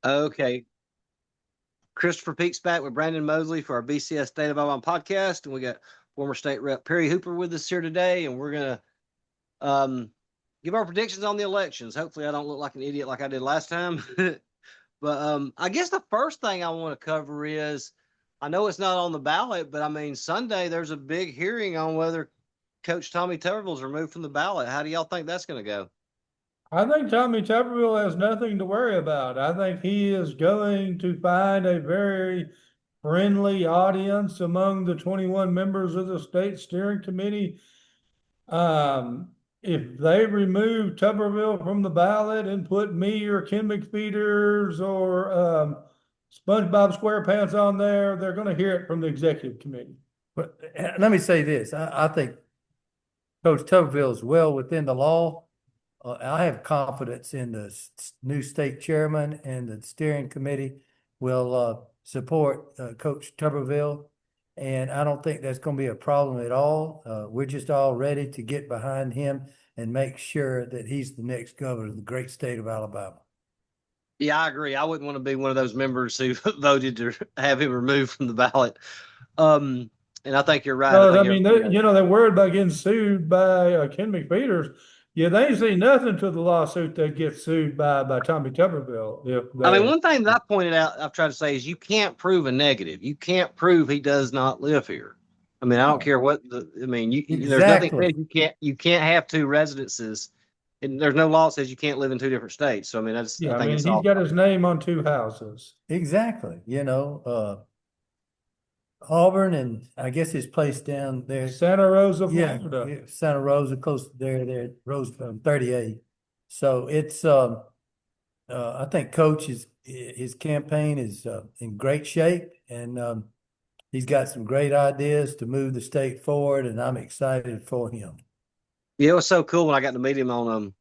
Okay. Christopher Peaks back with Brandon Moseley for our BCS State of Alabama podcast. And we got former state rep Perry Hooper with us here today. And we're going to give our predictions on the elections. Hopefully, I don't look like an idiot like I did last time. But I guess the first thing I want to cover is I know it's not on the ballot, but I mean, Sunday there's a big hearing on whether Coach Tommy Tuberville is removed from the ballot. How do y'all think that's going to go? I think Tommy Tuberville has nothing to worry about. I think he is going to find a very friendly audience among the 21 members of the state steering committee. If they remove Tuberville from the ballot and put me or Ken McFeeters or SpongeBob SquarePants on there, they're going to hear it from the executive committee. But let me say this. I think Coach Tuberville is well within the law. I have confidence in the new state chairman and the steering committee will support Coach Tuberville. And I don't think that's going to be a problem at all. We're just all ready to get behind him and make sure that he's the next governor of the great state of Alabama. Yeah, I agree. I wouldn't want to be one of those members who voted to have him removed from the ballot. And I think you're right. I mean, they're worried about getting sued by Ken McFeeters. Yeah, they ain't seen nothing to the lawsuit that gets sued by Tommy Tuberville. I mean, one thing that I pointed out, I've tried to say is you can't prove a negative. You can't prove he does not live here. I mean, I don't care what Exactly. there's nothing says you can't have two residences. And there's no law that says you can't live in two different states. So I mean, I think he's got his name on two houses. Exactly. Auburn and I guess his place down there. Santa Rosa, Florida. Yeah, Santa Rosa, close to there, Rose 38. So it's I think Coach his campaign is in great shape and he's got some great ideas to move the state forward, and I'm excited for him. Yeah, it was so cool when I got to meet him on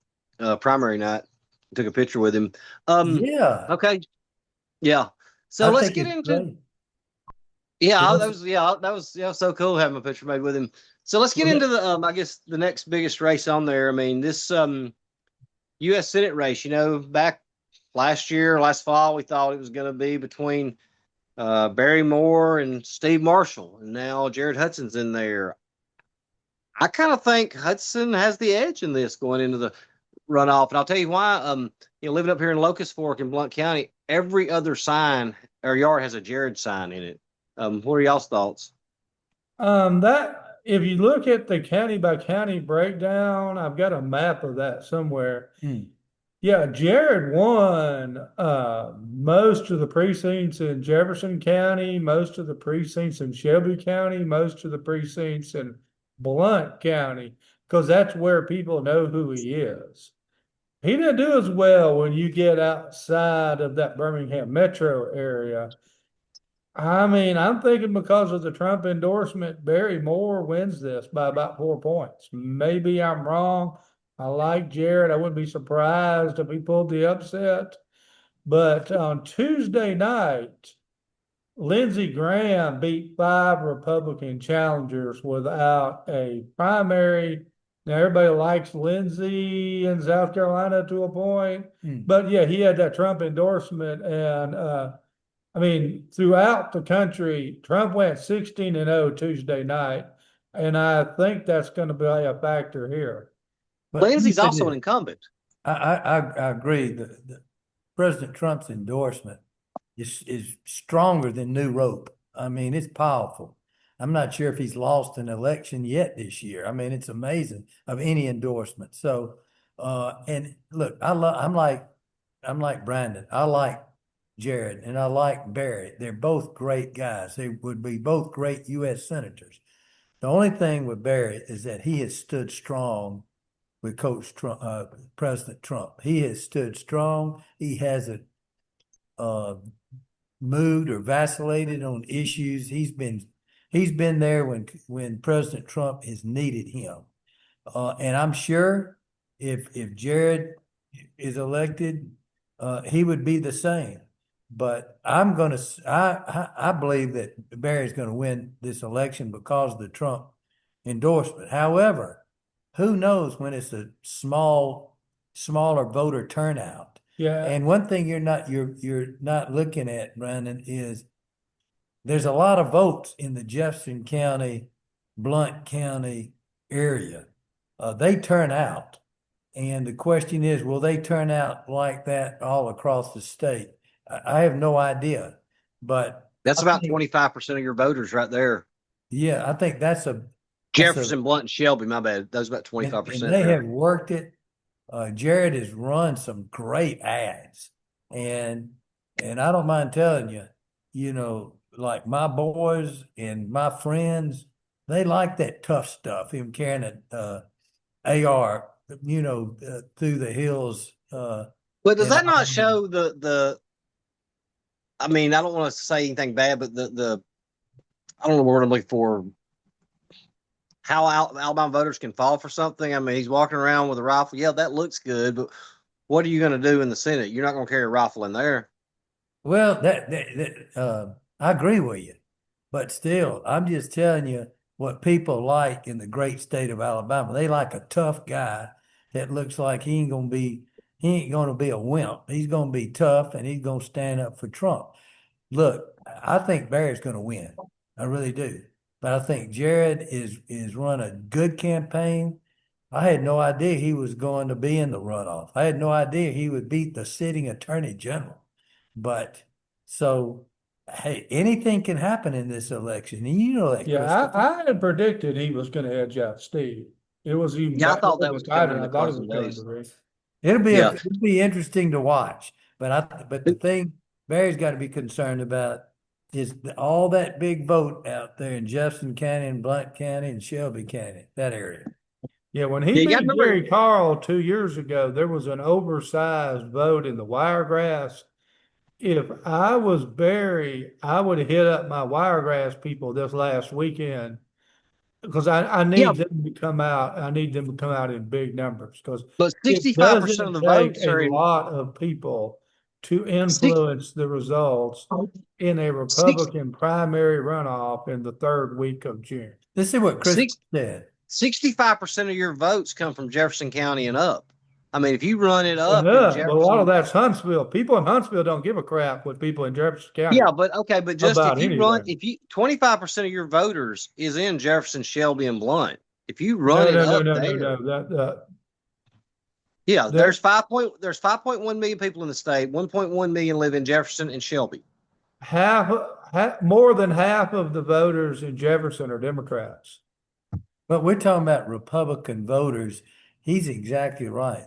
primary night. Took a picture with him. Yeah. Okay. Yeah. So let's get into great. Yeah, that was so cool having a picture made with him. So let's get into the I guess the next biggest race on there. I mean, this US Senate race, back last fall, we thought it was going to be between Barry Moore and Steve Marshall, and now Jared Hudson's in there. I kind of think Hudson has the edge in this going into the runoff, and I'll tell you why. Living up here in Locust Fork in Blount County, every other sign or yard has a Jared sign in it. What are y'all's thoughts? That if you look at the county by county breakdown, I've got a map of that somewhere. Yeah, Jared won most of the precincts in Jefferson County, most of the precincts in Shelby County, most of the precincts in Blount County, because that's where people know who he is. He didn't do as well when you get outside of that Birmingham metro area. I mean, I'm thinking because of the Trump endorsement, Barry Moore wins this by about 4 points. Maybe I'm wrong. I like Jared. I wouldn't be surprised if he pulled the upset. But on Tuesday night, Lindsey Graham beat 5 Republican challengers without a primary. Now, everybody likes Lindsey in South Carolina to a point. But yeah, he had that Trump endorsement. And I mean, throughout the country, Trump went 16-0 Tuesday night. And I think that's going to be a factor here. But Lindsey's also an incumbent. I agree. The President Trump's endorsement is stronger than New Rope. I mean, it's powerful. I'm not sure if he's lost an election yet this year. I mean, it's amazing of any endorsement. So, and look, I'm like Brandon. I like Jared and I like Barrett. They're both great guys. They would be both great U.S. senators. The only thing with Barrett is that he has stood strong with Coach Trump, President Trump. He has stood strong. He hasn't moved or vacillated on issues. He's been there when President Trump has needed him. And I'm sure if Jared is elected, he would be the same. But I believe that Barry's going to win this election because of the Trump endorsement. However, who knows when it's a smaller voter turnout? Yeah. And one thing you're not looking at, Brandon, is there's a lot of votes in the Jefferson County, Blount County area. They turn out. And the question is, will they turn out like that all across the state? I have no idea. But That's I about think, 25% of your voters right there. yeah, I think that's a Jefferson, Blunt, and Shelby, my bad. Those about and 25% they there. have worked it. Jared has run some great ads, and I don't mind telling you, like my boys and my friends, they like that tough stuff. Him carrying an AR, through the hills. But does And that not show I mean, I don't want to say anything bad, but I don't know the word I'm looking for. How Alabama voters can fall for something. I mean, he's walking around with a rifle. Yeah, that looks good, but what are you going to do in the Senate? You're not going to carry a rifle in there. Well, I agree with you, but still, I'm just telling you what people like in the great state of Alabama. They like a tough guy that looks like he ain't gonna be a wimp. He's gonna be tough and he's gonna stand up for Trump. Look, I think Barry's gonna win. I really do. But I think Jared is run a good campaign. I had no idea he was going to be in the runoff. I had no idea he would beat the sitting attorney general. But so, hey, anything can happen in this election. And you know that, Yeah, Christopher. I had predicted he was going to edge out Steve. It was even Yeah, I thought that was tighter coming in than the I thought it closing was going days. to be. Yeah. It'll be interesting to watch. But the thing Barry's got to be concerned about is all that big vote out there in Jefferson County and Blount County and Shelby County, that area. Yeah, when Yeah, he you got to beat remember. Jerry Carl 2 years ago, there was an oversized vote in the Wiregrass. If I was Barry, I would have hit up my Wiregrass people this last weekend because I Yeah, need them to come out. I need them to come out in big numbers because but it 65% of doesn't the take votes a are in lot of people to six, influence the results in a six, Republican primary runoff in the third week of June. Let's see what Chris six, said. 65% of your votes come from Jefferson County and up. I mean, if you run it And up in but a lot of Jefferson, that's Huntsville. People in Huntsville don't give a crap what people in Jefferson County yeah, but okay, but just about anything. if you 25% of your voters is in Jefferson, Shelby, and Blunt. If you run No, it no, no, up no, no, there, no. yeah, That there's 5.1 million people in the state. 1.1 million live in Jefferson and Shelby. more than half of the voters in Jefferson are Democrats. But we're talking about Republican voters. He's exactly right.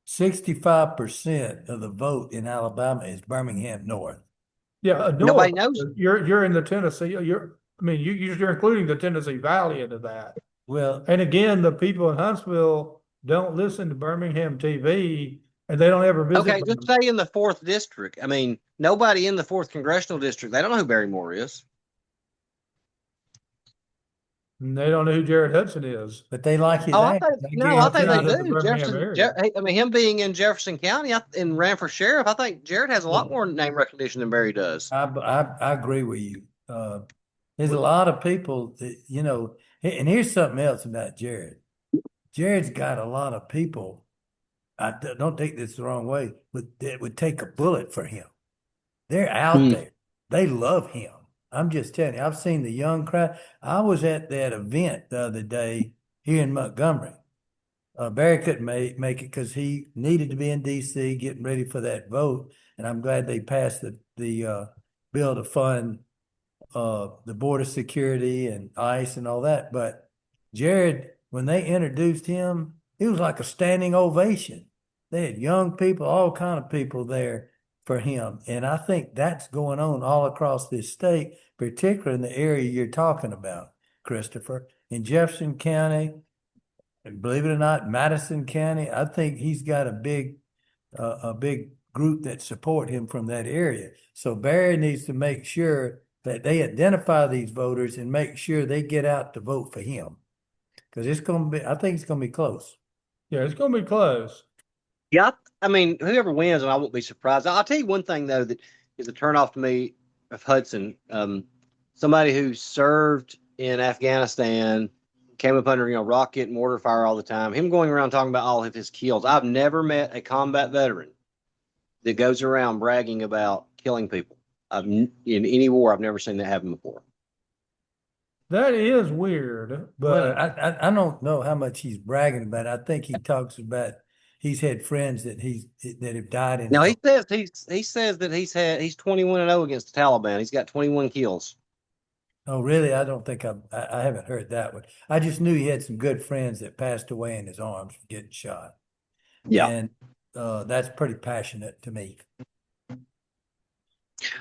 65% of the vote in Alabama is Birmingham North. Yeah, Nobody north. knows. You're in the Tennessee. You're including the Tennessee Valley into that. Well, And again, the people in Huntsville don't listen to Birmingham TV, and they don't ever visit Okay, just say in the 4th district. I mean, nobody in the 4th congressional district. They don't know who Barry Moore is. And they don't know who Jared Hudson is. but they like his Oh, I act. think I no, I think they outside of the do. Birmingham area. I mean, him being in Jefferson County and ran for sheriff, I think Jared has a lot more name recognition than Barry does. I agree with you. There's a lot of people that, and here's something else about Jared. Jared's got a lot of people. Don't take this the wrong way, but that would take a bullet for him. They're out there. They love him. I'm just telling you, I've seen the young crowd. I was at that event the other day here in Montgomery. Barry couldn't make it because he needed to be in D.C. getting ready for that vote, and I'm glad they passed the bill to fund the border security and ICE and all that. But Jared, when they introduced him, it was like a standing ovation. They had young people, all kind of people there for him. And I think that's going on all across this state, particularly in the area you're talking about, Christopher. In Jefferson County, and believe it or not, Madison County, I think he's got a big group that support him from that area. So Barry needs to make sure that they identify these voters and make sure they get out to vote for him. Because I think it's going to be close. Yeah, it's going to be close. Yeah, I mean, whoever wins, and I won't be surprised. I'll tell you one thing though that is a turnoff to me of Hudson. Somebody who served in Afghanistan, came up under rocket and mortar fire all the time. Him going around talking about all of his kills. I've never met a combat veteran that goes around bragging about killing people. In any war, I've never seen that happen before. That is weird, Well, but I don't know how much he's bragging about. I think he talks about he's had friends that have died in Now his. he says that he's 21-0 against the Taliban. He's got 21 kills. Oh, really? I don't think I haven't heard that one. I just knew he had some good friends that passed away in his arms from getting shot. Yeah. And that's pretty passionate to me.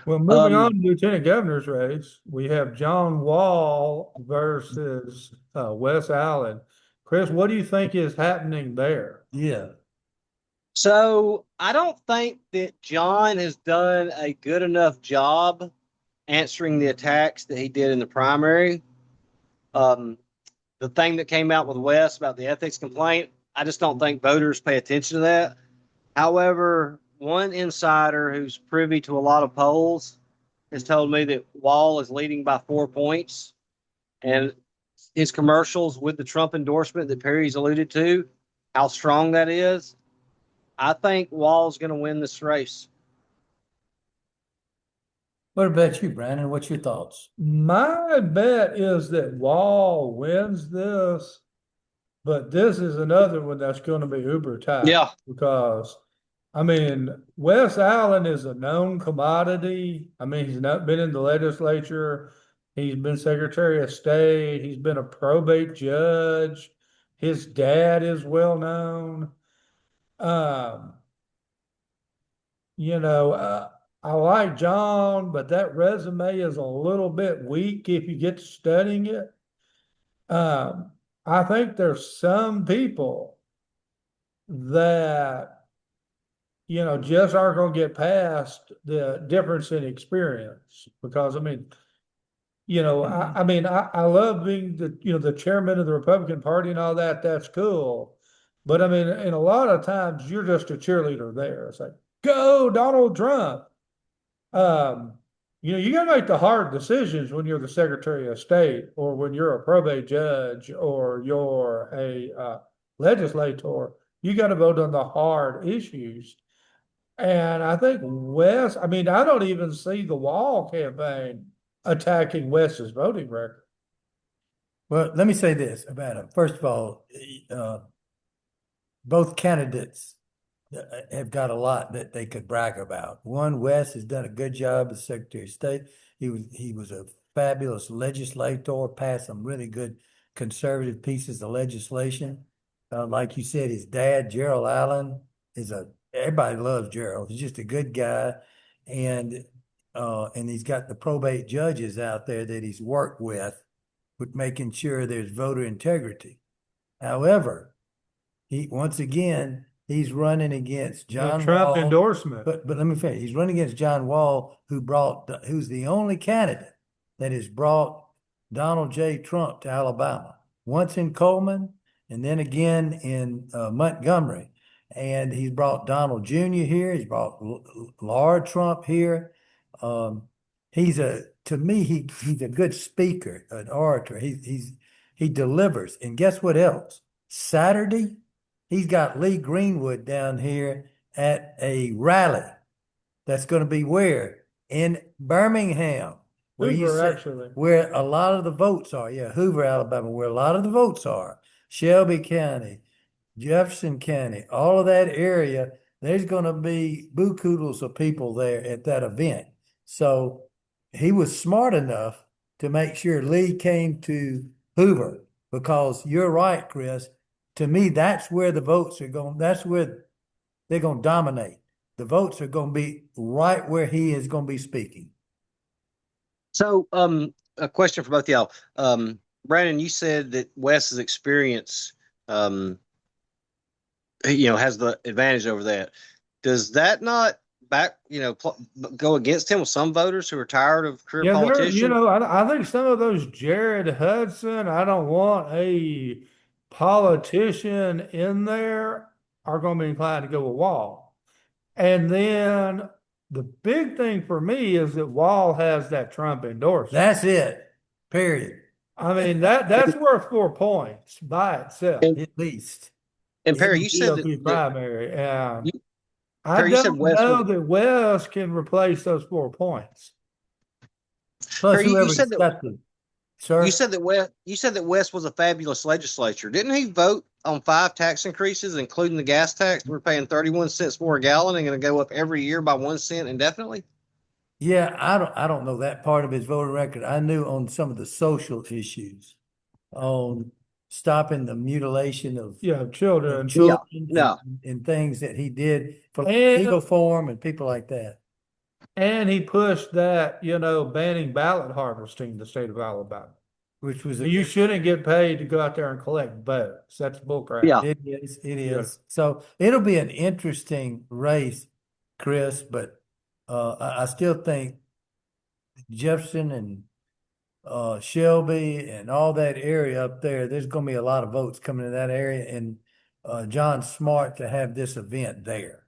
well, moving on to Lieutenant Governor's race, we have John Wall versus Wes Allen. Chris, what do you think is happening there? Yeah. So I don't think that John has done a good enough job answering the attacks that he did in the primary. The thing that came out with Wes about the ethics complaint, I just don't think voters pay attention to that. However, one insider who's privy to a lot of polls has told me that Wall is leading by 4 points, and his commercials with the Trump endorsement that Perry's alluded to, how strong that is. I think Wall's going to win this race. What about you, Brandon? What's your thoughts? My bet is that Wall wins this, but this is another one that's going to be uber tight. Yeah. Because, I mean, Wes Allen is a known commodity. I mean, he's not been in the legislature. He's been Secretary of State. He's been a probate judge. His dad is well known. You know, I like John, but that resume is a little bit weak if you get to studying it. I think there's some people that, you know, just aren't going to get past the difference in experience. Because, I mean, you know, I love being the chairman of the Republican Party and all that. That's cool. But I mean, and a lot of times you're just a cheerleader there. It's like, go Donald Trump. You know, you got to make the hard decisions when you're the Secretary of State or when you're a probate judge or you're a legislator. You got to vote on the hard issues. And I think Wes, I mean, I don't even see the Wall campaign attacking Wes's voting record. Well, let me say this about him. First of all, both candidates have got a lot that they could brag about. One, Wes has done a good job as Secretary of State. He was a fabulous legislator, passed some really good conservative pieces of legislation. Like you said, his dad, Gerald Allen, everybody loves Gerald. He's just a good guy. And he's got the probate judges out there that he's worked with making sure there's voter integrity. However, once again, he's running against John The Trump Wall. endorsement. But let me finish. He's running against John Wall, who's the only candidate that has brought Donald J. Trump to Alabama. Once in Coleman, and then again in Montgomery. And he's brought Donald Jr. here. He's brought Laura Trump here. To me, he's a good speaker, an orator. He delivers. And guess what else? Saturday, he's got Lee Greenwood down here at a rally. That's going to be where? In Birmingham. Where a lot of the votes are. Yeah, Hoover, Alabama, where a lot of the votes are. Shelby County, Jefferson County, all of that area, there's going to be buku-doodles of people there at that event. So he was smart enough to make sure Lee came to Hoover, because you're right, Chris. To me, that's where the votes are going. That's where they're going to dominate. The votes are going to be right where he is going to be speaking. So, a question for both of y'all. Brandon, you said that Wes's experience, has the advantage over that. Does that not go against him with some voters who are tired of career politicians? I think some of those Jared Hudson, I don't want a politician in there, are going to be inclined to go with Wall. And then the big thing for me is that Wall has that Trump endorsement. That's it. Period. I mean, that's worth 4 points by itself, at least. And Perry, you said GOP primary. I Terry, you said don't West know was. that West can replace those 4 points. Plus Terry, you whoever's said that got the, you sir? said that West. You said that West was a fabulous legislature. Didn't he vote on 5 tax increases, including the gas tax? We're paying 31 cents more a gallon and going to go up every year by 1 cent indefinitely. Yeah, I don't know that part of his voter record. I knew on some of the social issues, on stopping the mutilation of Yeah, children. Yeah. children No. and things that he did for And legal form and people like that. And he pushed that, banning ballot harvesting in the state of Alabama. Which was You shouldn't get paid to go out there and collect votes. That's bullcrap. Yeah. it is. Yeah. So it'll be an interesting race, Chris, but I still think Jefferson and Shelby and all that area up there, there's going to be a lot of votes coming in that area, and John's smart to have this event there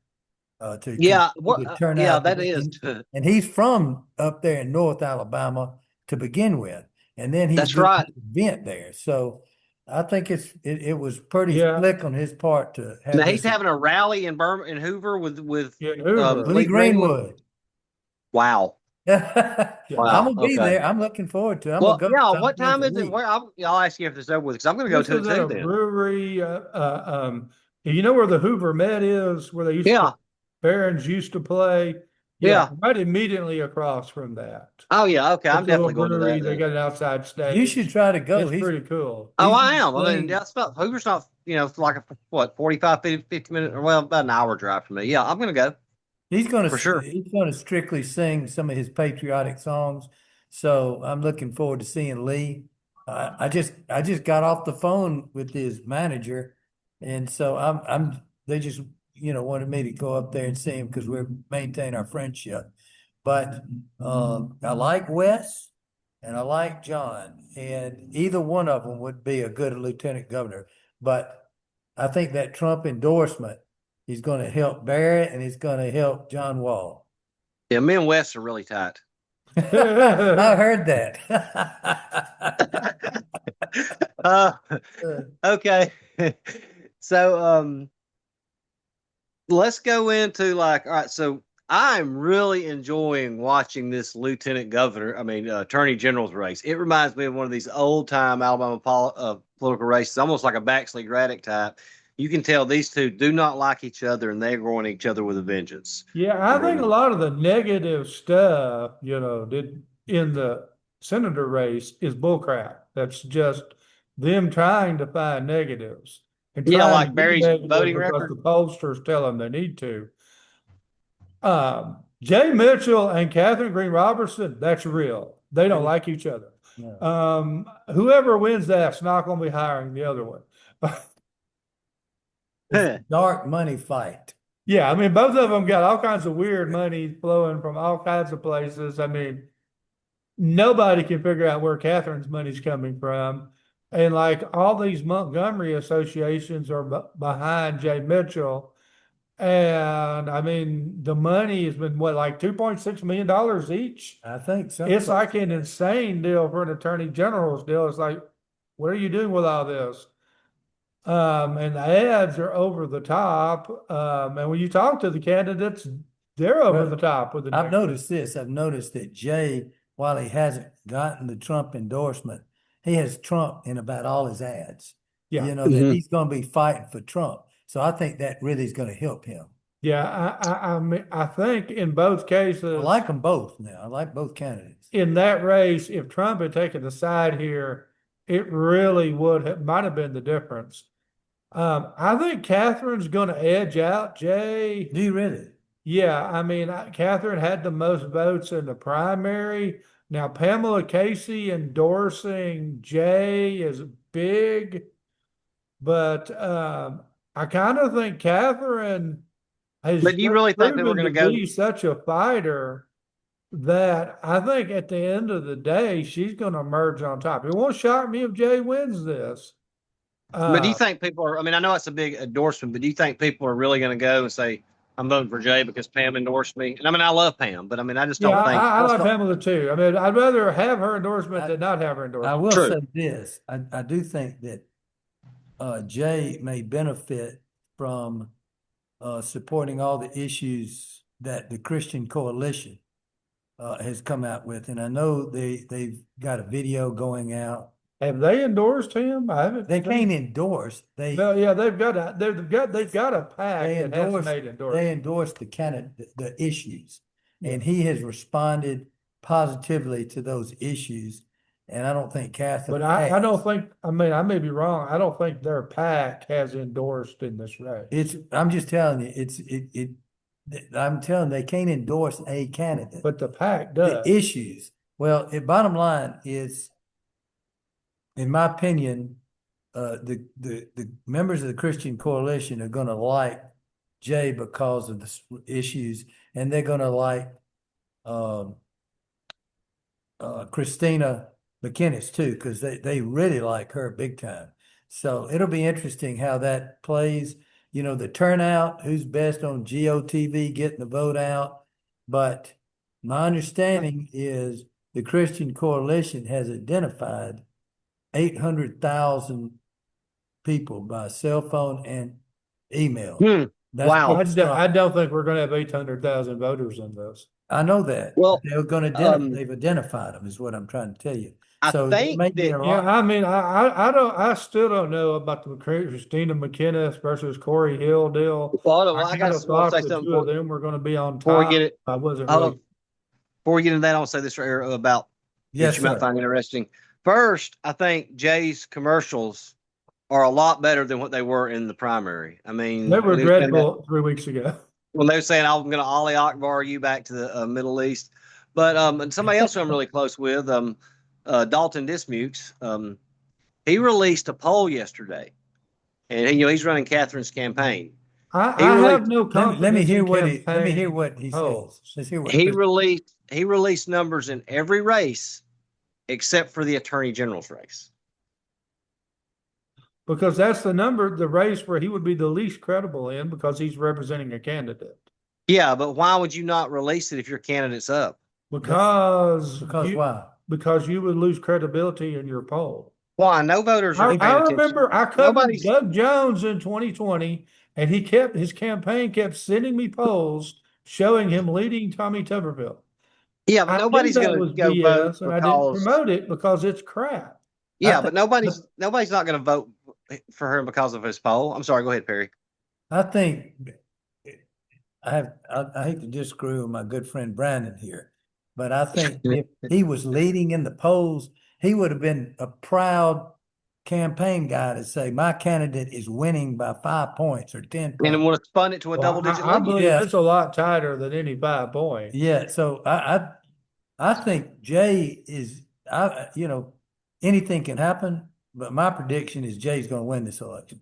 to Yeah. continue to turn Yeah, out. that is. And he's from up there in North Alabama to begin with, and then he's That's doing right. an event there. So I think it was pretty Yeah. slick on his part to have Now this. he's having a rally in Hoover with Yeah, Hoover. Lee Greenwood. Wow. I'm gonna be okay. there. I'm looking forward to it. I'm Well, gonna go. yeah. I'm What going time for is it? Lee. Where I'll ask you if it's over with because I'm going to go This to is it at too. a Then. brewery. You know where the Hoover Met is, where they used Yeah. Barons used to play. Yeah. Right immediately across from that. Oh yeah. Okay. I'm It's a little definitely going to brewery. that. They Then. got an outside stage. You should try to go. It's He's pretty cool. Oh, he's I am. I mean, playing- that's about Hoover's not. Like a 45, 50 minute, or well, about an hour drive from me. Yeah, I'm going to go. He's gonna For sure. He's gonna strictly sing some of his patriotic songs. So I'm looking forward to seeing Lee. I just got off the phone with his manager, and so they just wanted me to go up there and see him because we're maintaining our friendship. But I like Wes and I like John, and either one of them would be a good lieutenant governor. But I think that Trump endorsement is going to help Barrett and he's going to help John Wall. Yeah, me and Wes are really tight. I heard that. Okay. So let's go into all right, so I'm really enjoying watching this attorney general's race. It reminds me of one of these old time Alabama political races, almost like a Baxley Braddock type. You can tell these two do not like each other and they're going at each other with a vengeance. Yeah, I think a lot of the negative stuff, did in the senator race is bullcrap. That's just them trying to find negatives. And like Barry's voting record. The pollsters tell them they need to. Jay Mitchell and Catherine Green Robertson, that's real. They don't like each other. No. Whoever wins that's not going to be hiring the other one. It's a dark money fight. Yeah, I mean, both of them got all kinds of weird money flowing from all kinds of places. I mean, nobody can figure out where Catherine's money's coming from. And like all these Montgomery associations are behind Jay Mitchell. And I mean, the money has been like $2.6 million each. I think so. It's like an insane deal for an attorney general's deal. It's like, what are you doing with all this? And the ads are over the top. And when you talk to the candidates, they're over the top with the I've noticed this. I've noticed that Jay, while he hasn't gotten the Trump endorsement, he has Trump in about all his ads. Yeah. That he's going to be fighting for Trump. So I think that really is going to help him. Yeah, I mean, I think in both cases, I like them both now. I like both candidates. In that race, if Trump had taken the side here, it really might have been the difference. I think Catherine's going to edge out Jay. Do you really? Yeah, I mean, Catherine had the most votes in the primary. Now, Pamela Casey endorsing Jay is big, but I kind of think Catherine has But do you really think that we're going to be such a fighter that I think at the end of the day, she's going to emerge on top. It won't shock me if Jay wins this. But do you think people are, I mean, I know it's a big endorsement, but do you think people are really going to go and say, I'm voting for Jay because Pam endorsed me? And I mean, I love Pam, but I mean, I just don't think. I like Pamela too. I mean, I'd rather have her endorsement than not have her endorsement. I will say this. I do think that Jay may benefit from supporting all the issues that the Christian Coalition has come out with. And I know they've got a video going out. Have they endorsed him? I haven't. They can't endorse. Well, yeah, they've got a PAC They that has endorsed, made endorsements. they endorsed the issues, and he has responded positively to those issues. And I don't think Catherine. But I don't think. I mean, I may be wrong. I don't think their PAC has endorsed in this race. I'm just telling you, I'm telling they can't endorse a candidate. But the PAC does. The issues. Well, bottom line is, in my opinion, the members of the Christian Coalition are going to like Jay because of the issues, and they're going to like Christina McInnis too, because they really like her big time. So it'll be interesting how that plays. You know, the turnout, who's best on GOTV getting the vote out. But my understanding is the Christian Coalition has identified 800,000 people by cell phone and email. Wow. I don't think we're going to have 800,000 voters in this. I know that. Well, they're going to they've identified them, is what I'm trying to tell you. I think I mean, I still don't know about the Christina McInnis versus Corey Hill deal. Well, I got to say the something. two of them were going to be on top. Before we get it, I wasn't really. Before we get into that, I'll say this right here about yes, that you might find interesting. First, I think Jay's commercials are a lot better than what they were in the primary. I mean, they were dreadful 3 weeks ago. When they were saying, I'm going to Ali Akbar you back to the Middle East. But and somebody else who I'm really close with, Dalton Dismukes, he released a poll yesterday. And he's running Catherine's campaign. I have no confidence. Let me hear what he says. Let's hear what he released numbers in every race except for the Attorney General's race. Because that's the race where he would be the least credible in, because he's representing a candidate. Yeah, but why would you not release it if your candidate's up? Because why? Because you would lose credibility in your poll. Why? No voters are I remember I covered Doug Jones in 2020, and his campaign kept sending me polls showing him leading Tommy Tuberville. Yeah, but nobody's going to go vote and I didn't promote it because it's crap. Yeah, but nobody's not going to vote for him because of his poll. I'm sorry. Go ahead, Perry. I think I hate to disagree with my good friend Brandon here, but I think if he was leading in the polls, he would have been a proud campaign guy to say my candidate is winning by 5 points or 10 points. And would have spun it to a double-digit lead. I believe it's a lot tighter than any 5 points. Yeah, so I think Jay is anything can happen, but my prediction is Jay's going to win this election.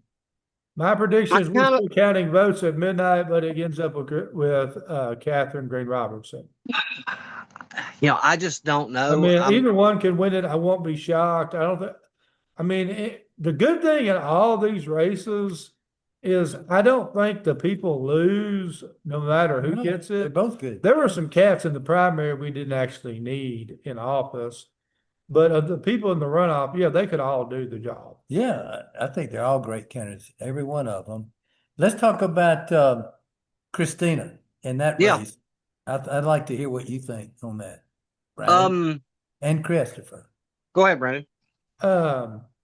My prediction is we're still counting votes at midnight, but it ends up with Catherine Green Robertson. I just don't know. I mean, either one can win it. I won't be shocked. The good thing in all these races is I don't think the people lose no matter who gets it. They're both good. There were some cats in the primary we didn't actually need in office. But of the people in the runoff, yeah, they could all do the job. Yeah, I think they're all great candidates, every one of them. Let's talk about Christina in that race. I'd like to hear what you think on that, Brandon. And Christopher. Go ahead, Brandon.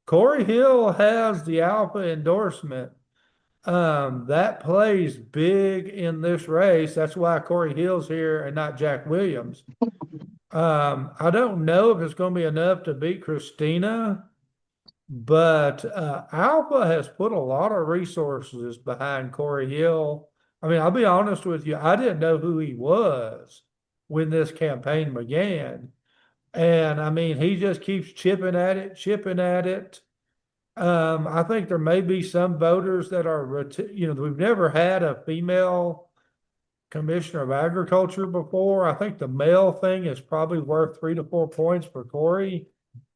Corey Hill has the Alpha endorsement. That plays big in this race. That's why Corey Hill's here and not Jack Williams. I don't know if it's going to be enough to beat Christina, but Alpha has put a lot of resources behind Corey Hill. I mean, I'll be honest with you, I didn't know who he was when this campaign began. And I mean, he just keeps chipping at it. I think there may be some voters that are, we've never had a female Commissioner of Agriculture before. I think the male thing is probably worth 3 to 4 points for Corey.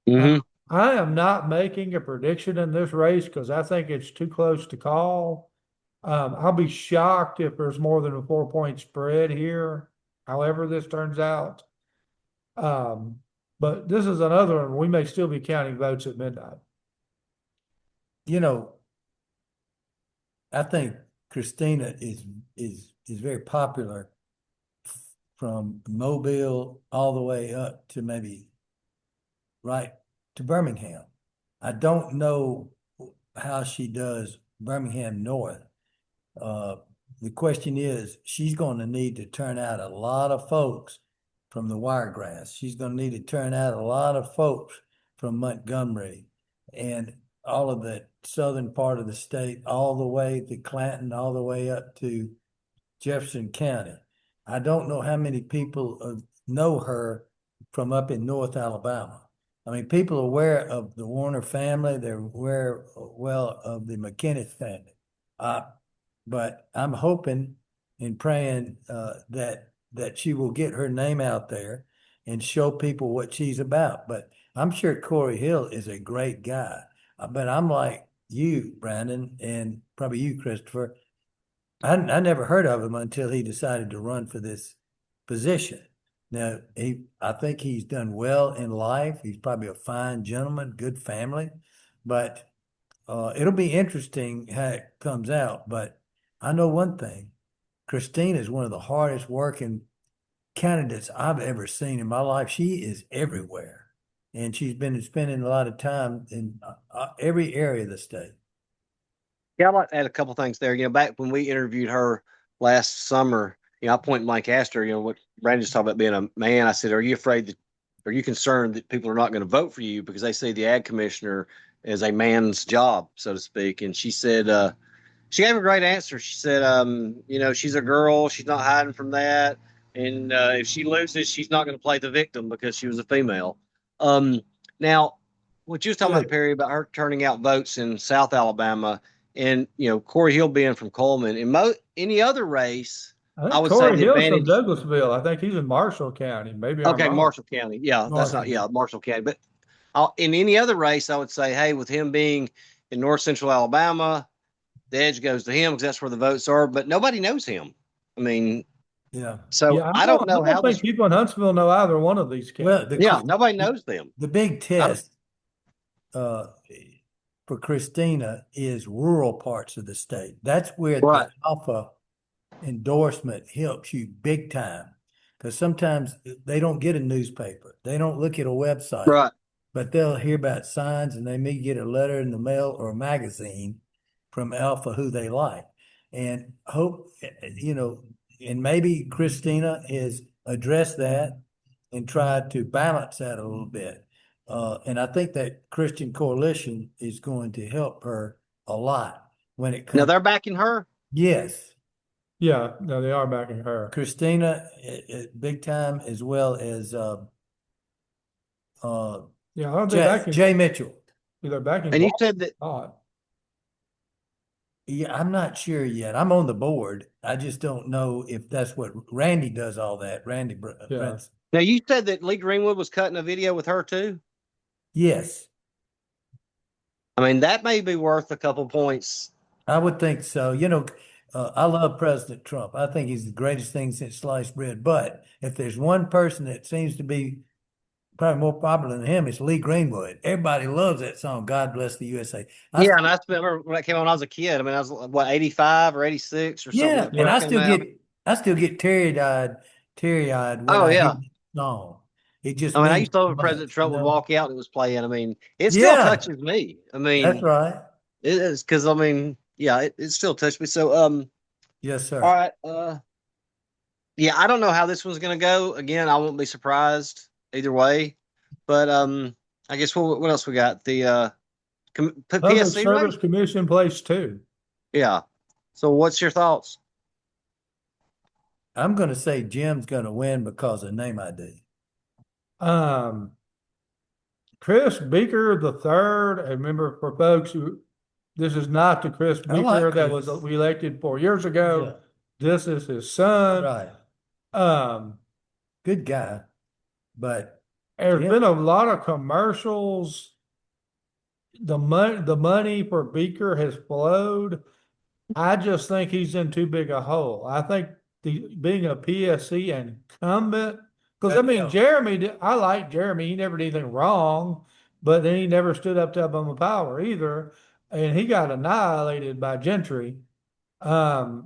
Mm-hmm. I am not making a prediction in this race because I think it's too close to call. I'll be shocked if there's more than a 4-point spread here, however this turns out. But this is another one. We may still be counting votes at midnight. I think Christina is very popular from Mobile all the way up to maybe right to Birmingham. I don't know how she does Birmingham North. The question is, she's going to need to turn out a lot of folks from the Wiregrass. She's going to need to turn out a lot of folks from Montgomery and all of the southern part of the state, all the way to Clanton, all the way up to Jefferson County. I don't know how many people know her from up in North Alabama. I mean, people are aware of the Warner family. They're aware, well, of the McInnis family. But I'm hoping and praying that she will get her name out there and show people what she's about. But I'm sure Corey Hill is a great guy. But I'm like you, Brandon, and probably you, Christopher. I never heard of him until he decided to run for this position. Now, I think he's done well in life. He's probably a fine gentleman, good family. But it'll be interesting how it comes out. But I know one thing. Christina is one of the hardest working candidates I've ever seen in my life. She is everywhere. And she's been spending a lot of time in every area of the state. Yeah, I'd like to add a couple things there. Back when we interviewed her last summer, I point blank asked her, what Brandon just talked about being a man. I said, are you concerned that people are not going to vote for you because they see the ag commissioner as a man's job, so to speak? And she said, she gave a great answer. She said, she's a girl. She's not hiding from that. And if she loses, she's not going to play the victim because she was a female. Now, what you was talking about, Perry, about her turning out votes in South Alabama, and Corey Hill being from Coleman, in any other race, I would Corey say the Hill's advantage. from Douglasville. I think he's in Marshall County. Maybe Okay, Marshall County. Yeah, that's not. Yeah, Marshall County. But in any other race, I would say, hey, with him being in North Central Alabama, the edge goes to him because that's where the votes are. But nobody knows him. I mean, yeah. So yeah, I don't know how. I think people in Huntsville know either one of these kids. Well, nobody knows them. The big test for Christina is rural parts of the state. That's where the alpha endorsement helps you big time, because sometimes they don't get a newspaper, they don't look at a website, right? But they'll hear about signs, and they may get a letter in the mail or a magazine from Alpha who they like, and hope and maybe Christina has addressed that and tried to balance that a little bit. And I think that Christian Coalition is going to help her a lot when it comes. Now they're backing her? Yes. Yeah, no, they are backing her. Christina, big time, as well as Jay Mitchell. They're backing. And you said that. Yeah, I'm not sure yet. I'm on the board. I just don't know if that's what Randy does. All that, Randy. Yeah. Now you said that Lee Greenwood was cutting a video with her too. Yes. I mean, that may be worth a couple points. I would think so. I love President Trump. I think he's the greatest thing since sliced bread. But if there's one person that seems to be probably more popular than him, it's Lee Greenwood. Everybody loves that song, God Bless the USA. And I remember when that came on when I was a kid. I mean, I was 85 or 86 or something. Yeah, and I still get teary-eyed when I hear the song. It just I used to love when President Trump would walk out and it was playing. I mean, it still touches me. I mean, that's right. It is, because it still touched me. So yes, sir. All right. I don't know how this one's gonna go. Again, I won't be surprised either way. But I guess what else we got? The Public Service Commission place 2. Yeah. So what's your thoughts? I'm gonna say Jim's gonna win because of name ID. Chris Beaker III. Remember, for folks who, this is not the Chris Beaker that was elected 4 years ago. Yeah. This is his son. Right. Good guy, but there's been a lot of commercials. The money for Beaker has flowed. I just think he's in too big a hole. I think being a PSC incumbent, because Jeremy, I like Jeremy. He never did anything wrong, but then he never stood up to Obama power either, and he got annihilated by Gentry. I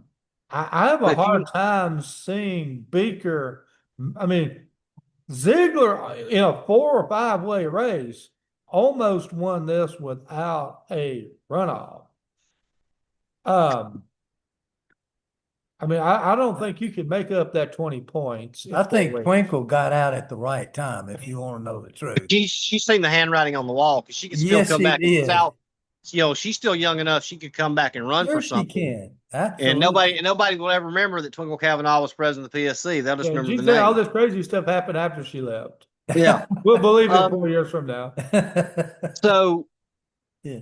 have a But hard time seeing Beaker. I mean, Ziegler in a 4 or 5 way race almost won this without a runoff. Um, I mean, I don't think you could make up that 20 points in I four think races. Twinkle got out at the right time, if you want to know the truth. she's seen the handwriting on the wall because she could still Yes, come she back and did. south. She's still young enough. She could come back and run Sure for she something. can. And Absolutely. nobody will ever remember that Twinkle Cavanaugh was president of the PSC. They'll just Yeah, remember she the said all name. this crazy stuff happened after she left. Yeah. We'll believe it Um, 4 years from now. so Yeah.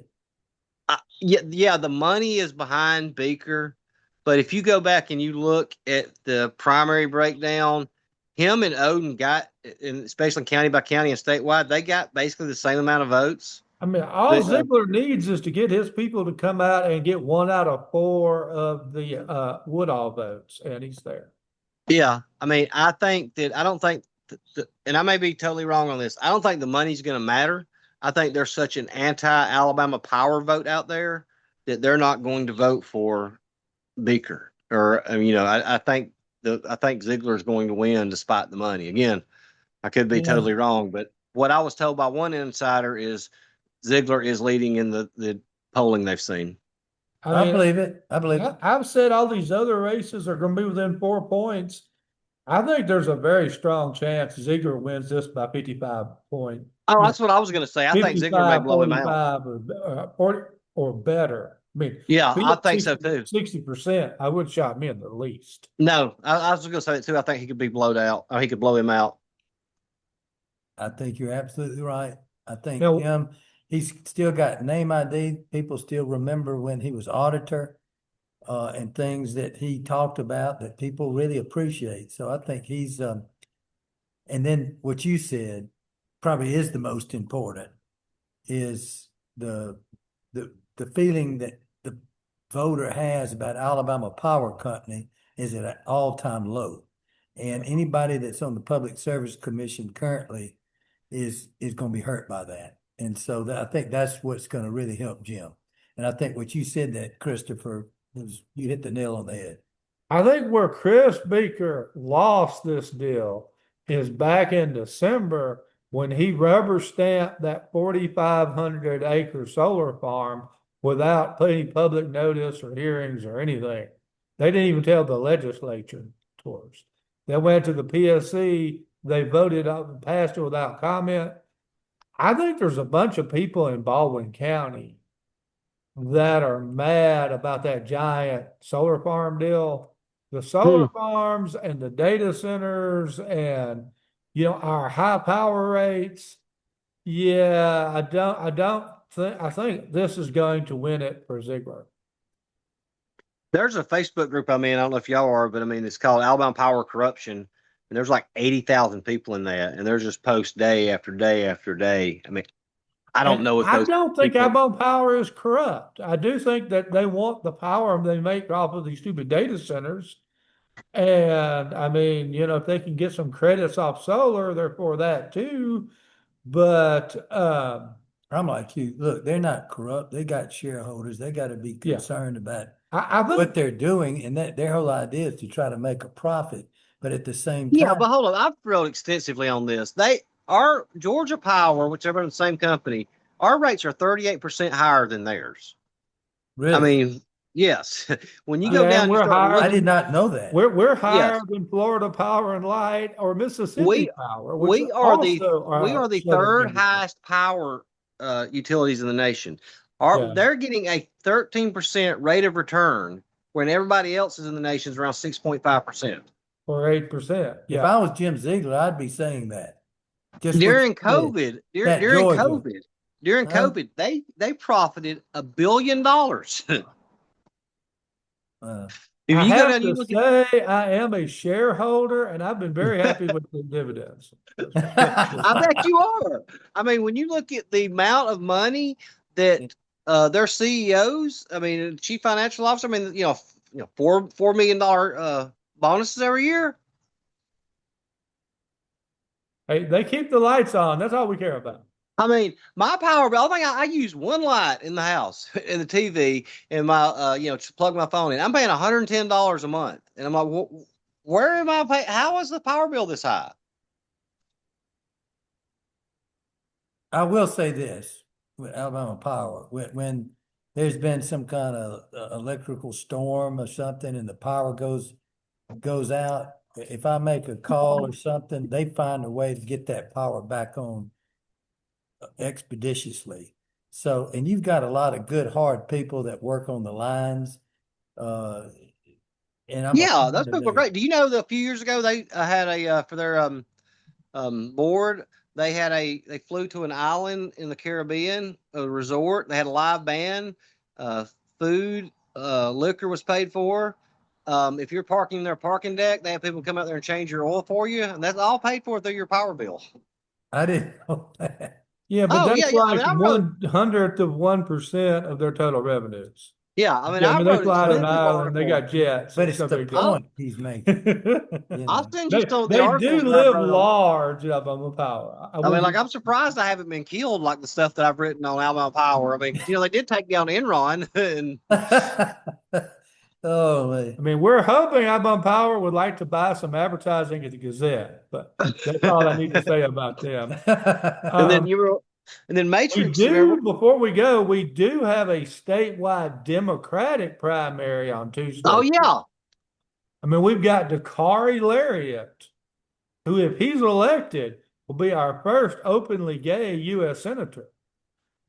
yeah, the money is behind Beaker, but if you go back and you look at the primary breakdown, him and Odin got, especially county by county and statewide, they got basically the same amount of votes. I mean, all But, Ziegler needs is to get his people to come out and get 1 out of 4 of the Woodall votes, and he's there. yeah, I mean, I don't think, and I may be totally wrong on this. I don't think the money's going to matter. I think there's such an anti-Alabama power vote out there that they're not going to vote for Beaker. Or, I think Ziegler is going to win despite the money. Again, I could be Yeah. totally wrong, but what I was told by one insider is Ziegler is leading in the polling they've seen. I believe it. I believe it. I've said all these other races are going to be within 4 points. I think there's a very strong chance Ziegler wins this by 55 points. Oh, that's what I was going to say. I think Ziegler may blow him out. 45 or 40 or better. I mean, Yeah, I think so too. 60%, I would shot me in the least. No, I was going to say it too. I think he could be blowed out. Or he could blow him out. I think you're absolutely right. I think Now, he's still got name ID. People still remember when he was auditor, and things that he talked about that people really appreciate. So I think he's, and then what you said probably is the most important, is the feeling that the voter has about Alabama Power Company is at an all-time low. And anybody that's on the Public Service Commission currently is going to be hurt by that. And so I think that's what's going to really help Jim. And I think what you said, that Christopher, you hit the nail on the head. I think where Chris Beaker lost this deal is back in December when he rubber stamped that 4,500 acre solar farm without putting public notice or hearings or anything. They didn't even tell the legislature towards. They went to the PSC, they voted up and passed it without comment. I think there's a bunch of people in Baldwin County that are mad about that giant solar farm deal. The solar farms and the data centers and our high power rates. Yeah, I think this is going to win it for Ziegler. There's a Facebook group I'm in. I don't know if y'all are, but I mean, it's called Alabama Power Corruption. And there's like 80,000 people in that. And there's just posts day after day after day. I mean, I don't know if I don't think Alabama Power is corrupt. I do think that they want the power they make off of these stupid data centers. And I mean, if they can get some credits off solar, they're for that too. But I'm like you. Look, they're not corrupt. They got shareholders. They got to be concerned about I think what they're doing, and that their whole idea is to try to make a profit. But at the same time, yeah, but hold on, I've wrote extensively on this. Our Georgia Power, which they're in the same company, our rates are 38% higher than theirs. really, I mean, yes. When you go down, we're higher. I did not know that. We're higher than Florida Power and Light or Mississippi Power. We are the Southern third Indiana. highest power utilities in the nation. They're getting a 13% rate of return when everybody else is in the nation is around 6.5%. Or 8%. If I was Jim Ziegler, I'd be saying that. Just during COVID, during COVID, they profited $1 billion. If I you go have down, you to look say I am a shareholder, and I've been very happy with the dividends. I bet you are. I mean, when you look at the amount of money that their CEOs, I mean, chief financial officer, I mean, $4 million bonuses every year. Hey, they keep the lights on. That's all we care about. I mean, my power bill, I think I use one light in the house and the TV and my, to plug my phone in. I'm paying $110 a month. And I'm like, where am I paying? How is the power bill this high? I will say this with Alabama Power, when there's been some kind of electrical storm or something and the power goes out, if I make a call or something, they find a way to get that power back on expeditiously. So, and you've got a lot of good, hard people that work on the lines. Uh, and I'm a Yeah, fan those of people are theirs. great. Do you know that a few years ago they had for their board, they flew to an island in the Caribbean, a resort. They had a live band, uh, food, liquor was paid for. If you're parking their parking deck, they have people come out there and change your oil for you, and that's all paid for through your power bill. I didn't know that. Yeah, but Oh yeah, that's yeah. I like mean, I wrote 1/100th of 1% of their total revenues. yeah. I mean, Yeah, I I mean they wrote fly to an extensive island, they article. got jets. But It's it's no the big deal. point he's making, you I'll know. send you some of the They do articles that I've live wrote on. large up on the power. I I mean, wouldn't like I'm surprised I haven't been killed like the stuff that I've written on Alabama Power. I mean, they did take down Enron, and Oh, man. I mean, we're hoping Alabama Power would like to buy some advertising at the Gazette, but that's all I need to say about them. and then Um, and then we Matrix. do, Remember? before we go, we do have a statewide Democratic primary on Oh Tuesday. yeah, I mean, we've got Dakari Lariat, who, if he's elected, will be our first openly gay U.S. senator,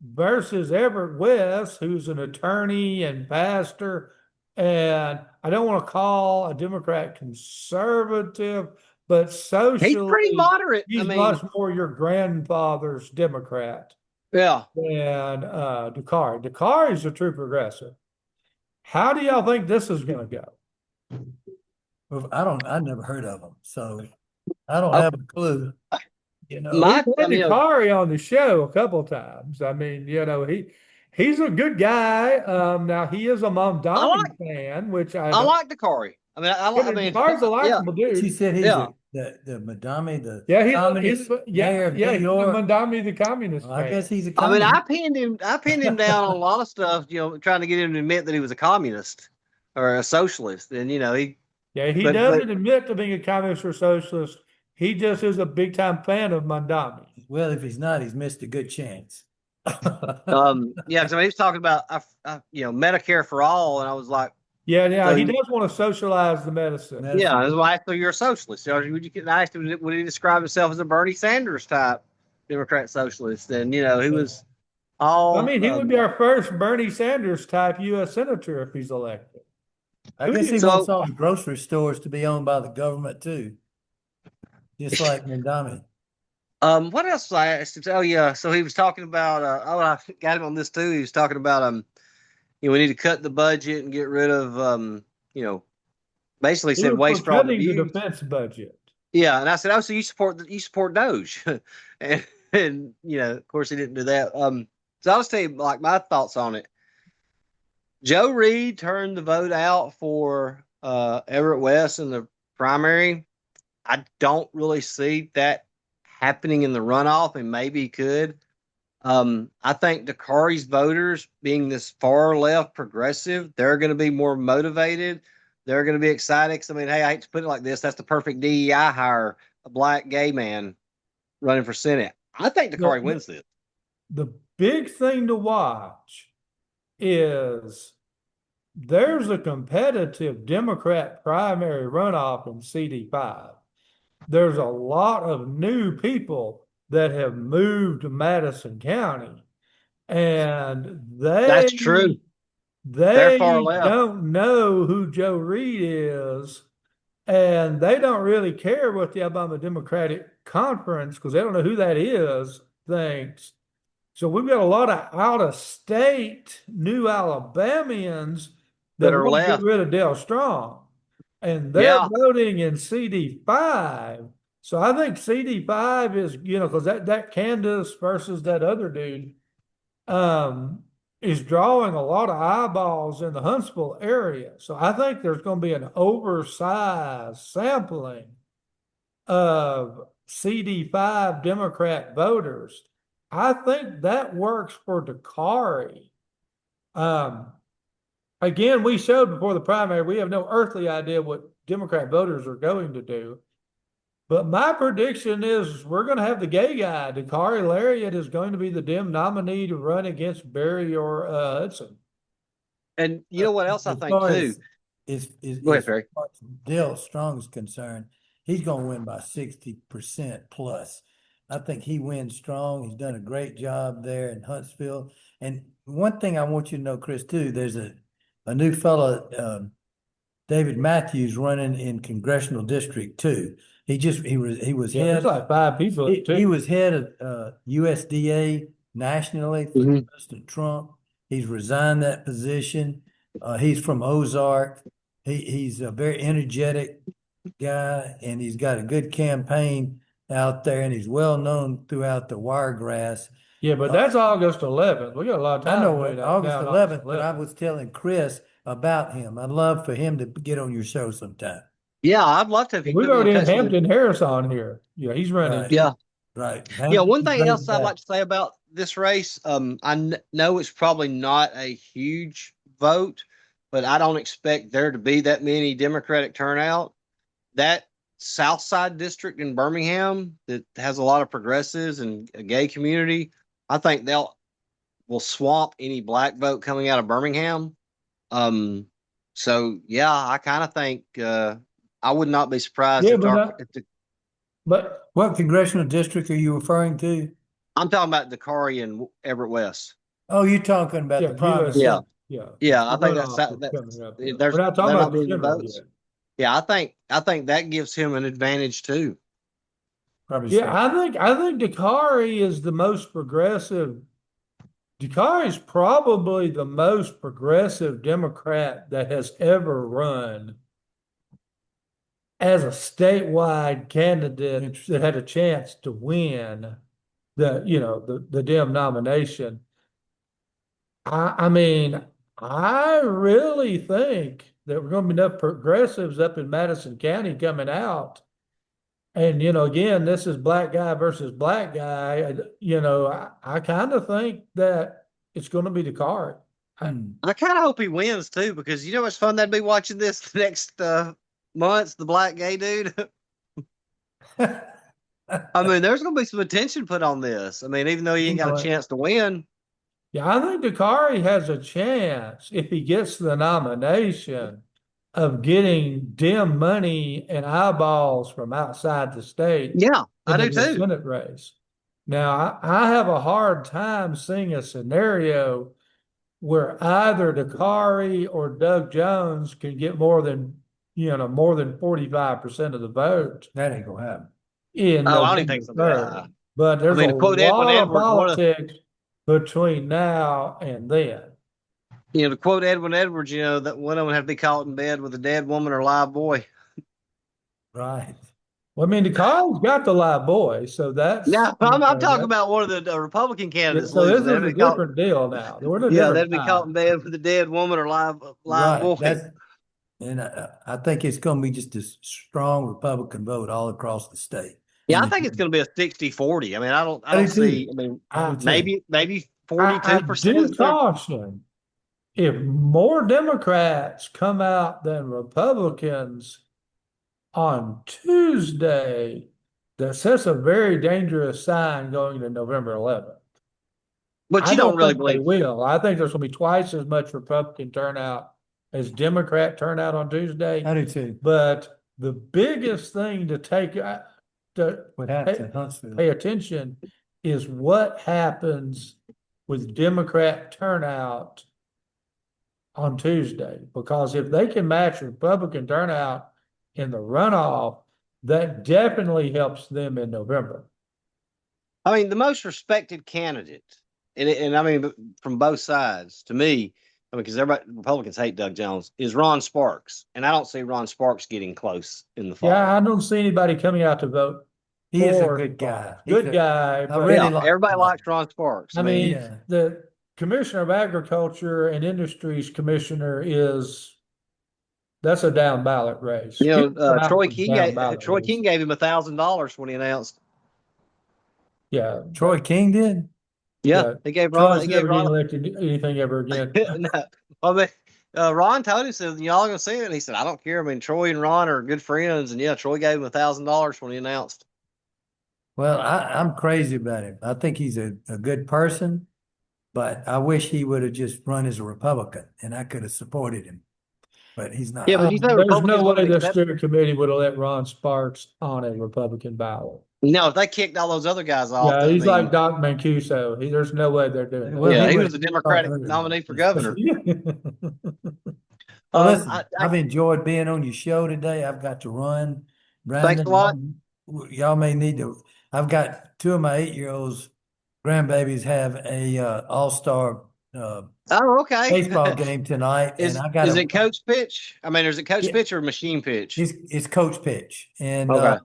versus Everett West, who's an attorney and pastor. And I don't want to call a Democrat conservative, but he's pretty socially, moderate. I he's mean, much more your grandfather's Democrat yeah. than Dakari. Dakari's a true progressive. How do y'all think this is going to go? Well, I never heard of him, so I don't have a clue. You know, We've My, had I mean, Dakari on the show a couple of times. I mean, he's a good guy. Now he is a I Mondami like, fan, which I I don't. like Dakari. I mean, Yeah, I mean, Dakari's a yeah, likable she dude. said he's yeah. the Madami, the Yeah, communist mayor of New he's a York. Mondami the communist Well, I fan. guess he's a I mean, communist. I pinned him down on a lot of stuff. Trying to get him to admit that he was a communist or a socialist, and Yeah, he but doesn't admit to being a communist or socialist. He just is a big time fan of Mondami. Well, if he's not, he's missed a good chance. yeah, because I mean, he was talking about Medicare for all, and I was like, Yeah, so he does want to socialize the medicine. yeah, I was like, so you're a socialist. So I asked him, would he describe himself as a Bernie Sanders type Democrat socialist? And he was I all mean, he would be our first Bernie Sanders type U.S. senator if he's elected. I Who do guess he you, wants so. all the grocery stores to be owned by the government too, just like Mandami. What else was I asked him? Oh yeah, so he was talking about. I got him on this too. He was talking about we need to cut the budget and get rid of basically he said was for waste, fraud, and cutting the abuse. defense budget. Yeah, and I said, oh, so you support Doge, and of course he didn't do that. So I'll just tell you like my thoughts on it. Joe Reed turned the vote out for Everett West in the primary. I don't really see that happening in the runoff, and maybe he could. I think Dakari's voters, being this far left progressive, they're going to be more motivated. They're going to be excited. 'Cause, I mean, hey, I hate to put it like this. That's the perfect DEI hire, a black gay man running for Senate. I think Dakari wins this. The big thing to watch is there's a competitive Democrat primary runoff in CD5. There's a lot of new people that have moved to Madison County, and That's true. They're far they left. don't know who Joe Reed is, and they don't really care what the Alabama Democratic Conference, because they don't know who that is, thinks. So we've got a lot of out-of-state new Alabamians that That are want to get left. rid of Dale Strong, and they're Yeah. voting in CD5. So I think CD5 is, because that Candace versus that other dude is drawing a lot of eyeballs in the Huntsville area. So I think there's going to be an oversized sampling of CD5 Democrat voters. I think that works for Dakari. Again, we showed before the primary, we have no earthly idea what Democrat voters are going to do. But my prediction is we're going to have the gay guy. Dakari Lariat is going to be the Dem nominee to run against Barry or Hudson. And you know what else I As think far too? Go ahead, Barry. As far as Dale Strong's concerned, he's going to win by 60% plus. I think he wins strong. He's done a great job there in Huntsville. And one thing I want you to know, Chris, too, there's a new fellow, David Matthews, running in Congressional District 2. He was Yeah, head. there's like 5 people. He was head of USDA nationally for President Trump. He's resigned that position. He's from Ozark. He's a very energetic guy, and he's got a good campaign out there, and he's well known throughout the Wiregrass. Yeah, but that's August 11th. We got a lot of time. I know August 11th, but I was telling Chris about him. I'd love for him to get on your show sometime. Yeah, I'd love to. We've already had Hampton Harris on here. Yeah, he's running. Right. Yeah. Right. Yeah, one thing else I'd like to say about this race, I know it's probably not a huge vote, but I don't expect there to be that many Democratic turnout. That South Side district in Birmingham that has a lot of progressives and a gay community, I think will swamp any black vote coming out of Birmingham. So yeah, I kind of think I would not be surprised but what congressional district are you referring to? I'm talking about Dakari and Everett West. Oh, you're talking about the primary. Yeah. Yeah, I think that's we're not talking about the votes. Yeah, I think that gives him an advantage too. Probably so. I think Dakari is the most progressive. Dakari is probably the most progressive Democrat that has ever run as a statewide candidate that had a chance to win the Dem nomination. I mean, I really think that we're going to be enough progressives up in Madison County coming out. And, again, this is black guy versus black guy. I kind of think that it's going to be Dakari. I kind of hope he wins too, because you know what's fun that'd be watching this the next months, the black gay dude. I mean, there's going to be some attention put on this. I mean, even though he ain't got a chance to win. Yeah, I think Dakari has a chance, if he gets the nomination, of getting Dem money and eyeballs from outside the state. Yeah, I do too. Senate race. Now, I have a hard time seeing a scenario where either Dakari or Doug Jones can get more than 45% of the vote. That ain't gonna happen. I don't even think so. But there's a lot of politics between now and then. To quote Edwin Edwards, that one of them had to be caught in bed with a dead woman or live boy. Right. Well, I mean, Dakari's got the live boy, so that's. No, I'm talking about one of the Republican candidates. So this is a different deal now. They'd be caught in bed with a dead woman or live boy. And I think it's going to be just a strong Republican vote all across the state. Yeah, I think it's going to be a 60-40. I mean, I don't see. I mean, maybe 42%. I do caution, if more Democrats come out than Republicans on Tuesday, that sets a very dangerous sign going to November 11th. But you don't really believe they will. I think there's going to be twice as much Republican turnout as Democrat turnout on Tuesday. I do too. But the biggest thing to pay attention is what happens with Democrat turnout on Tuesday. Because if they can match Republican turnout in the runoff, that definitely helps them in November. I mean, the most respected candidate, and I mean, from both sides, to me, because Republicans hate Doug Jones, is Ron Sparks. And I don't see Ron Sparks getting close in the fall. Yeah, I don't see anybody coming out to vote. He is a good guy. Everybody likes Ron Sparks. I mean, the Commissioner of Agriculture and Industries Commissioner that's a down ballot race. Troy King gave him $1,000 when he announced. Yeah. Troy King did? Yeah, he gave Ron. Trump's He gave never getting Ron. elected anything ever again. No. Well, but, Ron told him, said, y'all gonna see it? And he said, I don't care. I mean, Troy and Ron are good friends, and yeah, Troy gave him $1,000 when he announced. Well, I'm crazy about him. I think he's a good person, but I wish he would have just run as a Republican and I could have supported him. But he's not. Yeah, but you know, There's Republicans no way wouldn't the accept. steering committee would have let Ron Sparks on a Republican ballot. No, if they kicked all those other guys off, Yeah, I he's mean, like Doc Mancuso. There's no way they're doing that. Well, yeah, he would- was a Democratic nominee for governor. Well, listen, I- I've enjoyed being on your show today. I've got to run. Thanks a Brandon, lot. y'all may need to. I've got 2 of my 8-year-olds grandbabies have a all-star Oh, okay. baseball game tonight, Is and I got is it coach pitch? I mean, is it coach Yeah. pitch or machine pitch? It's coach pitch, and Okay.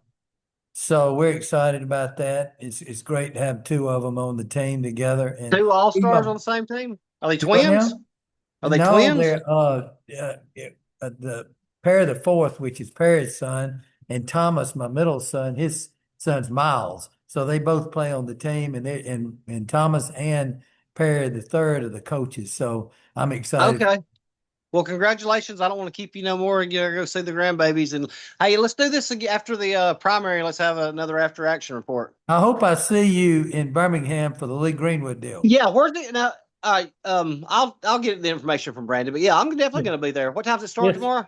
so we're excited about that. It's great to have 2 of them on the team together. And Two all stars my- on the same team? Are they What now? twins? Are they No, twins? they're the pair of the fourth, which is Perry's son, and Thomas, my middle son, his son's Miles. So they both play on the team, and and Thomas and Perry the third are the coaches. So I'm excited. Okay. Well, congratulations. I don't want to keep you no more. You gotta go see the grandbabies. And hey, let's do this again after the primary. Let's have another after action report. I hope I see you in Birmingham for the Lee Greenwood deal. Yeah, where's the now? All right, I'll get the information from Brandon. But yeah, I'm definitely going to be there. What time's it start Yes. tomorrow?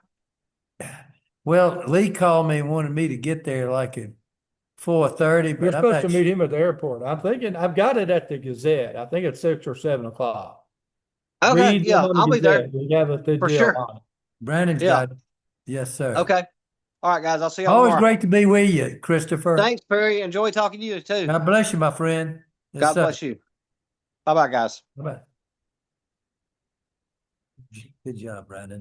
Well, Lee called me and wanted me to get there like at 4:30, You're but I'm supposed not to meet him at the airport. I'm thinking I've got it at the Gazette. I think it's 6 or 7 o'clock. Okay, Read yeah, on the I'll be there Gazette. We have a good for deal sure. on it. Brandon's Yeah. got. Yes, sir. Okay. All right, guys. I'll see you Always tomorrow. great to be with you, Christopher. Thanks, Perry. Enjoy talking to you too. God bless you, my friend. Yes, God sir. bless you. Bye, bye, guys. Bye-bye. Good job, Brandon.